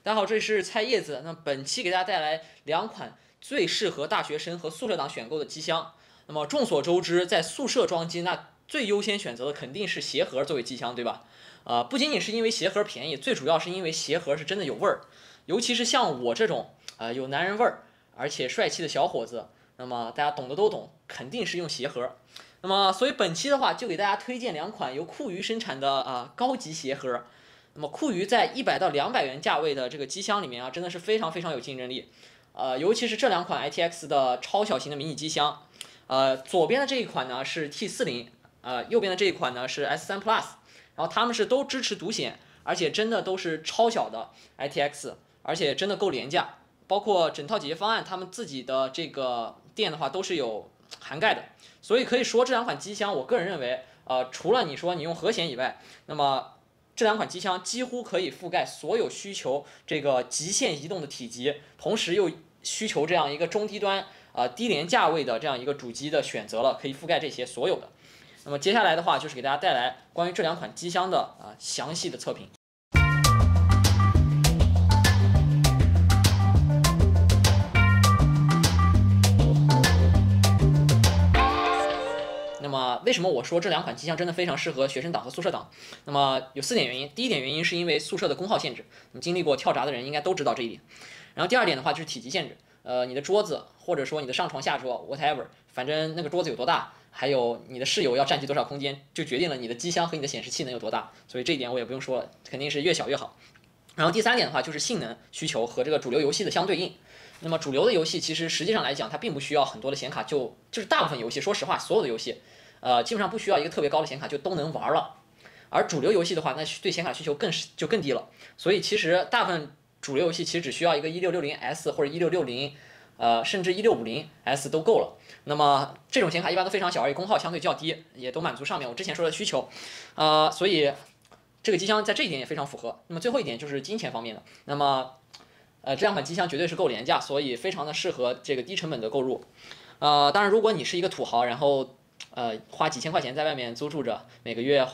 大家好，这里是菜叶子。那本期给大家带来两款最适合大学生和宿舍党选购的机箱。那么众所周知，在宿舍装机，那最优先选择的肯定是鞋盒作为机箱，对吧？不仅仅是因为鞋盒便宜，最主要是因为鞋盒是真的有味儿，尤其是像我这种有男人味儿而且帅气的小伙子，那么大家懂的都懂，肯定是用鞋盒。那么所以本期的话，就给大家推荐两款由酷鱼生产的高级鞋盒。那么酷鱼在100到200元价位的这个机箱里面啊，真的是非常非常有竞争力。尤其是这两款 ITX 的超小型的迷你机箱，左边的这一款呢是 T40，右边的这一款呢是 S3 Plus， 然后它们是都支持独显，而且真的都是超小的 ITX， 而且真的够廉价。包括整套解决方案，他们自己的这个店的话都是有涵盖的，所以可以说这两款机箱，我个人认为，除了你说你用和弦以外，那么这两款机箱几乎可以覆盖所有需求这个极限移动的体积，同时又需求这样一个中低端低廉价位的这样一个主机的选择了，可以覆盖这些所有的。那么接下来的话就是给大家带来关于这两款机箱的详细的测评。那么为什么我说这两款机箱真的非常适合学生党和宿舍党？那么有4点原因。第一点原因是因为宿舍的功耗限制，你经历过跳闸的人应该都知道这一点。然后第二点的话就是体积限制，你的桌子或者说你的上床下桌 whatever， 反正那个桌子有多大，还有你的室友要占据多少空间，就决定了你的机箱和你的显示器能有多大。所以这一点我也不用说了，肯定是越小越好。然后第三点的话就是性能需求和这个主流游戏的相对应。那么主流的游戏其实实际上来讲，它并不需要很多的显卡，就是大部分游戏，说实话，所有的游戏，基本上不需要一个特别高的显卡就都能玩了。而主流游戏的话，那对显卡需求更低了。所以其实大部分主流游戏其实只需要一个1660S 或者1660，甚至1650S 都够了。那么这种显卡一般都非常小，而且功耗相对较低，也都满足上面我之前说的需求。所以这个机箱在这一点也非常符合。那么最后一点就是金钱方面的。那么这两款机箱绝对是够廉价，所以非常的适合这个低成本的购入。当然，如果你是一个土豪，然后花几千块钱在外面租住着，每个月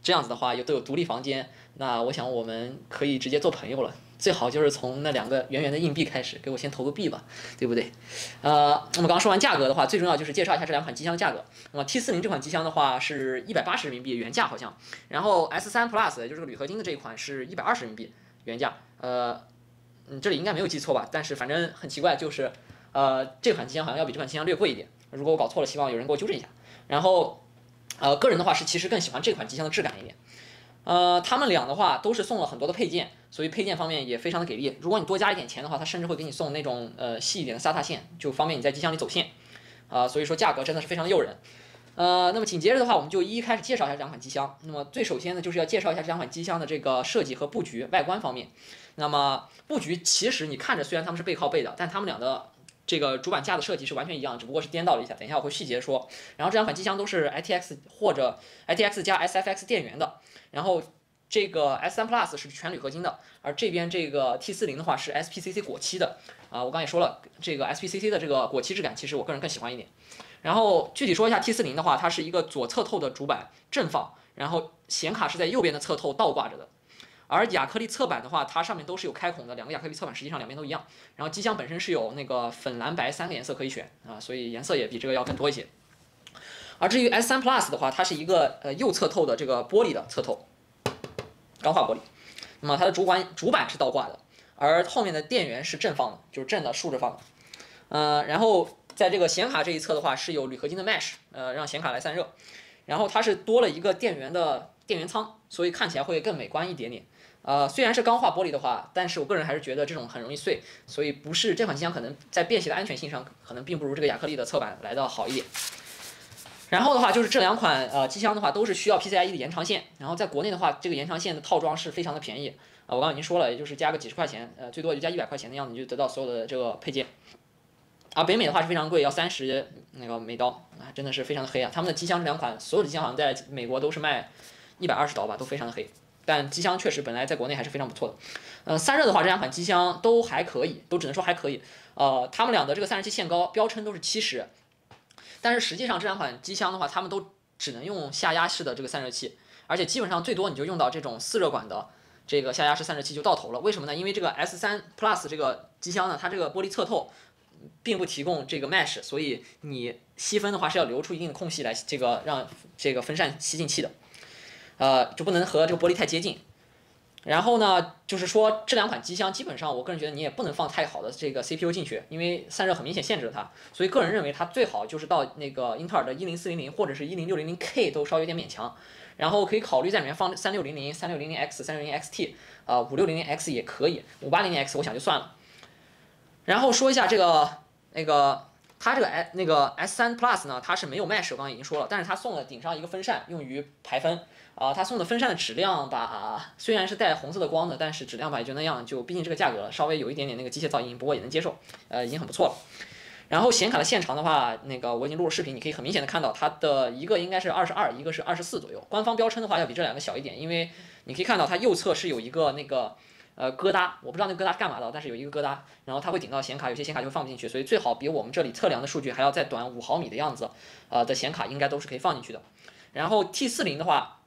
这样子的话都有独立房间，那我想我们可以直接做朋友了。最好就是从那2个圆圆的硬币开始，给我先投个币吧，对不对？那么刚说完价格的话，最重要就是介绍一下这两款机箱的价格。那么 T40这款机箱的话是180人民币原价好像，然后 S3 Plus 也就是这个铝合金的这一款是120人民币原价。这里应该没有记错吧？但是反正很奇怪，就是这款机箱好像要比这款机箱略贵一点。如果我搞错了，希望有人给我纠正一下。然后个人的话是其实更喜欢这款机箱的质感一点。他们俩的话都是送了很多的配件，所以配件方面也非常的给力。如果你多加一点钱的话，它甚至会给你送那种细一点的SATA线，就方便你在机箱里走线。所以说价格真的是非常的诱人。那么紧接着的话，我们就一一开始介绍一下这两款机箱。那么最首先呢，就是要介绍一下这两款机箱的这个设计和布局、外观方面。那么布局其实你看着虽然它们是背靠背的，但它们俩的这个主板架的设计是完全一样的，只不过是颠倒了一下。等一下我会细节说。然后这两款机箱都是 ITX 或者 ITX 加 SFX 电源的。然后这个 S3 Plus 是全铝合金的，而这边这个 T40的话是 SPCC 果漆的。我刚也说了，这个 SPCC 的这个果漆质感，其实我个人更喜欢一点。然后具体说一下 T40的话，它是一个左侧透的主板正放，然后显卡是在右边的侧透倒挂着的。而亚克力侧板的话，它上面都是有开孔的，2个亚克力侧板实际上两边都一样。然后机箱本身是有那个粉、蓝、白3个颜色可以选所以颜色也比这个要更多一些。而至于 S3 Plus 的话，它是一个右侧透的这个玻璃的侧透，钢化玻璃。那么它的主板是倒挂的，而后面的电源是正放的，就是正的竖着放的。然后在这个显卡这一侧的话是有铝合金的 mesh，让显卡来散热。然后它是多了一个电源仓，所以看起来会更美观一点点。虽然是钢化玻璃的话，但是我个人还是觉得这种很容易碎，所以不是这款机箱可能在便携的安全性上，可能并不如这个亚克力的侧板来的好一点。然后的话就是这两款机箱的话都是需要 PCIe 的延长线，然后在国内的话这个延长线的套装是非常的便宜我刚刚已经说了，也就是加个几十块钱，最多也就加100块钱的样子，你就得到所有的这个配件。北美的话是非常贵，要30那个美刀真的是非常的黑他们的机箱这两款，所有的机箱好像在美国都是卖120刀吧，都非常的黑。但机箱确实本来在国内还是非常不错的。散热的话，这两款机箱都还可以，都只能说还可以。他们俩的这个散热器限高标称都是70，但是实际上这两款机箱的话，他们都只能用下压式的这个散热器，而且基本上最多你就用到这种4热管的这个下压式散热器就到头了。为什么呢？因为这个 S3 Plus 这个机箱呢，它这个玻璃侧透并不提供这个 mesh， 所以你吸分的话是要留出一定的空隙来，这个让这个风扇吸进气的，就不能和这个玻璃太接近。然后呢，就是说这两款机箱基本上，我个人觉得你也不能放太好的这个 CPU 进去，因为散热很明显限制了它。所以个人认为它最好就是到那个英特尔的10400或者是10600K 都稍微有点勉强。然后可以考虑在里面放3600、3600X、3600XT，560X 也可以，580X 我想就算了。然后说一下这个它这个S3 Plus 呢，它是没有 mesh， 我刚刚已经说了，但是它送了顶上一个风扇，用于排风。它送的风扇的质量吧，虽然是带红色的光的，但是质量吧也就那样，就毕竟这个价格稍微有一点点那个机械噪音，不过也能接受，已经很不错了。然后显卡的线长的话，我已经录了视频，你可以很明显的看到它的一个应该是22，一个是24左右。官方标称的话要比这两个小一点，因为你可以看到它右侧是有一个疙瘩，我不知道那个疙瘩干嘛的，但是有一个疙瘩，然后它会顶到显卡，有些显卡就会放不进去，所以最好比我们这里测量的数据还要再短5毫米的样子，的显卡应该都是可以放进去的。然后 T40 的话，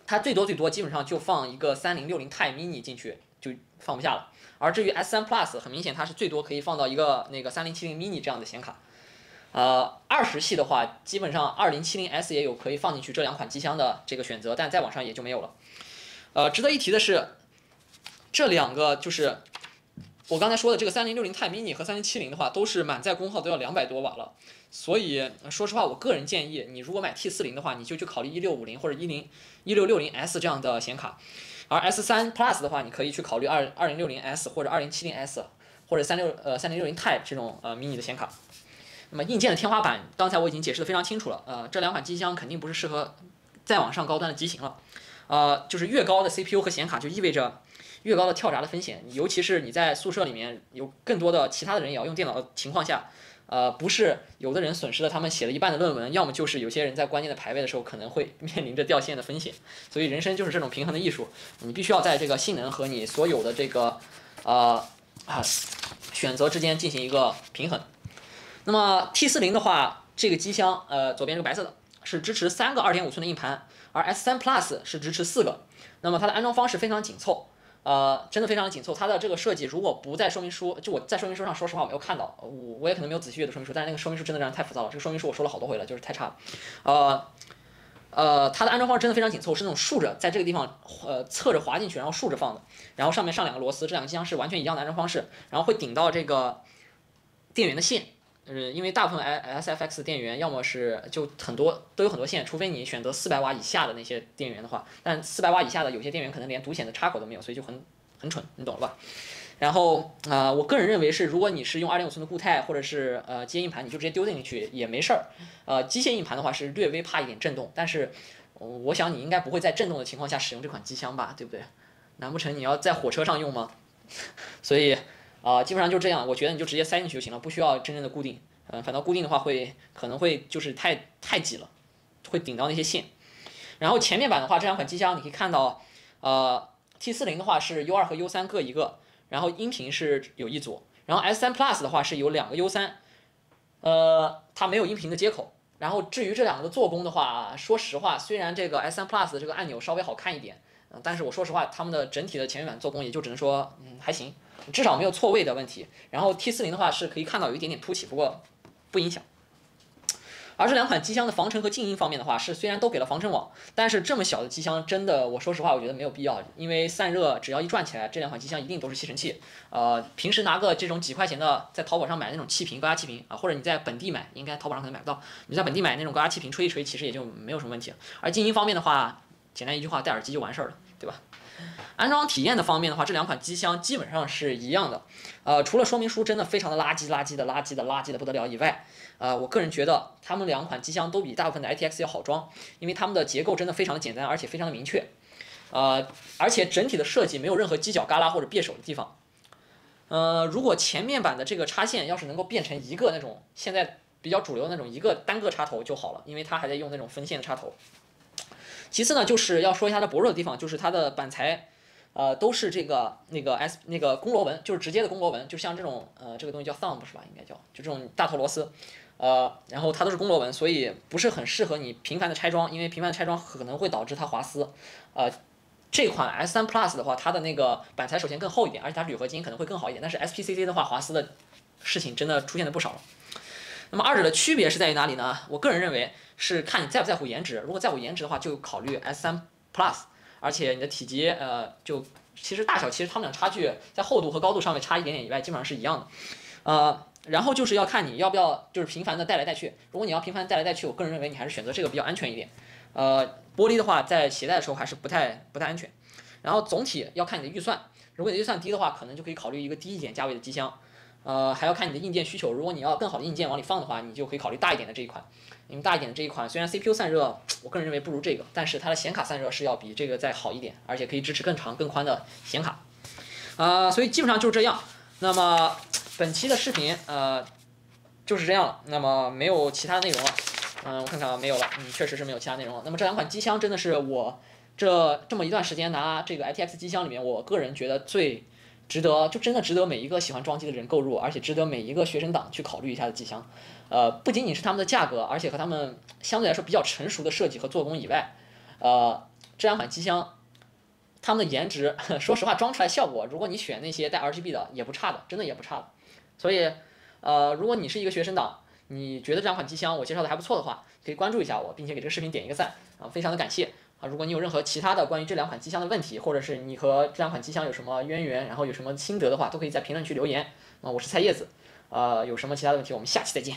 它最多基本上就放一个3060 Ti Mini 进去就放不下了。而至于 S3 Plus， 很明显它是最多可以放到一个3070 Mini 这样的显卡。20系的话，基本上2070S 也有可以放进去这两款机箱的这个选择，但再往上也就没有了。值得一提的是，这两个就是我刚才说的这个3060 Ti Mini 和3070的话，都是满载功耗都要200多瓦了。所以说实话，我个人建议你如果买 T40的话，你就去考虑1650或者1660S 这样的显卡。而 S3 Plus 的话，你可以去考虑2060S 或者2070S 或者3060 Ti 这种mini 的显卡。那么硬件的天花板，刚才我已经解释的非常清楚了。这两款机箱肯定不是适合再往上高端的机型了。就是越高的 CPU 和显卡就意味着越高的跳闸的风险，尤其是你在宿舍里面有更多的其他的人也要用电脑的情况下。不是有的人损失了他们写了一半的论文，要么就是有些人在关键的排位的时候可能会面临着掉线的风险，所以人生就是这种平衡的艺术，你必须要在这个性能和你所有的这个选择之间进行一个平衡。那么 T40的话，这个机箱左边这个白色的是支持3个2.5寸的硬盘，而 S3 Plus 是支持4个，那么它的安装方式非常紧凑。真的非常的紧凑。它的这个设计如果不在说明书，就我在说明书上说实话我没有看到，我也可能没有仔细阅读说明书，但是那个说明书真的让人太浮躁了。这个说明书我说了好多回了，就是太差了。它的安装方式真的非常紧凑，是那种竖着在这个地方侧着滑进去，然后竖着放的，然后上面上2个螺丝，这两个机箱是完全一样的安装方式，然后会顶到这个电源的线。因为大部分 SFX 电源要么是就都有很多线，除非你选择400瓦以下的那些电源的话，但400瓦以下的有些电源可能连独显的插口都没有，所以就很蠢，你懂了吧？然后我个人认为是，如果你是用2.5寸的固态或者是接硬盘，你就直接丢进去也没事儿。机械硬盘的话是略微怕一点震动，但是我想你应该不会在震动的情况下使用这款机箱吧，对不对？难不成你要在火车上用吗？所以基本上就这样，我觉得你就直接塞进去就行了，不需要真正的固定。反倒固定的话可能会就是太挤了，会顶到那些线。然后前面板的话，这两款机箱你可以看到，T40的话是 U2 和 U3 各一个，然后音频是有一组，然后 S3 Plus 的话是有2个 U3，它没有音频的接口。然后至于这两个的做工的话，说实话，虽然这个 S3 Plus 的这个按钮稍微好看一点，但是我说实话，他们的整体的前面板做工也就只能说还行，至少没有错位的问题。然后 T40的话是可以看到有一点点凸起，不过不影响。而这两款机箱的防尘和静音方面的话，是虽然都给了防尘网，但是这么小的机箱真的，我说实话，我觉得没有必要，因为散热只要一转起来，这两款机箱一定都是吸尘器。平时拿个这种几块钱的，在淘宝上买那种气瓶、高压气瓶或者你在本地买，应该淘宝上可能买不到，你在本地买那种高压气瓶吹一吹，其实也就没有什么问题。而静音方面的话，简单一句话，戴耳机就完事儿了，对吧？安装体验的方面的话，这两款机箱基本上是一样的。除了说明书真的非常的垃圾的不得了以外，我个人觉得他们两款机箱都比大部分的 ITX 要好装，因为它们的结构真的非常的简单，而且非常的明确。而且整体的设计没有任何犄角旮旯或者别手的地方。如果前面板的这个插线要是能够变成一个那种现在比较主流的那种一个单个插头就好了，因为它还在用那种分线的插头。其次呢，就是要说一下它薄弱的地方，就是它的板材，都是这个公螺纹，就是直接的公螺纹，就像这种这个东西叫 thumb 是吧？应该叫就这种大头螺丝，然后它都是公螺纹，所以不是很适合你频繁的拆装，因为频繁的拆装可能会导致它滑丝，这款 S3 Plus 的话，它的那个板材首先更厚一点，而且它铝合金可能会更好一点。但是 SPCC 的话，华司的事情真的出现的不少了。那么二者的区别是在于哪里呢？我个人认为是看你在不在乎颜值。如果在乎颜值的话，就考虑 S3 Plus， 而且你的体积就其实大小其实它们俩差距在厚度和高度上面差一点点以外，基本上是一样的。然后就是要看你要不要就是频繁的带来带去。如果你要频繁带来带去，我个人认为你还是选择这个比较安全一点。玻璃的话在携带的时候还是不太安全。然后总体要看你的预算，如果你的预算低的话，可能就可以考虑一个低一点价位的机箱。还要看你的硬件需求，如果你要更好的硬件往里放的话，你就可以考虑大一点的这一款。因为大一点的这一款虽然 CPU 散热，我个人认为不如这个，但是它的显卡散热是要比这个再好一点，而且可以支持更长更宽的显卡。所以基本上就是这样。那么本期的视频就是这样了，那么没有其他的内容了。我看看没有了，确实是没有其他内容了。那么这两款机箱真的是我这么一段时间拿这个 ITX 机箱里面，我个人觉得最值得，就真的值得每一个喜欢装机的人购入，而且值得每一个学生党去考虑一下的机箱。不仅仅是他们的价格，而且和他们相对来说比较成熟的设计和做工以外，这两款机箱他们的颜值，说实话装出来效果，如果你选那些带 RGB 的也不差的，真的也不差的。所以如果你是一个学生党，你觉得这两款机箱我介绍的还不错的话，可以关注一下我，并且给这个视频点一个赞非常的感谢。如果你有任何其他的关于这两款机箱的问题，或者是你和这两款机箱有什么渊源，然后有什么心得的话，都可以在评论区留言。我是菜叶子，有什么其他的问题，我们下期再见。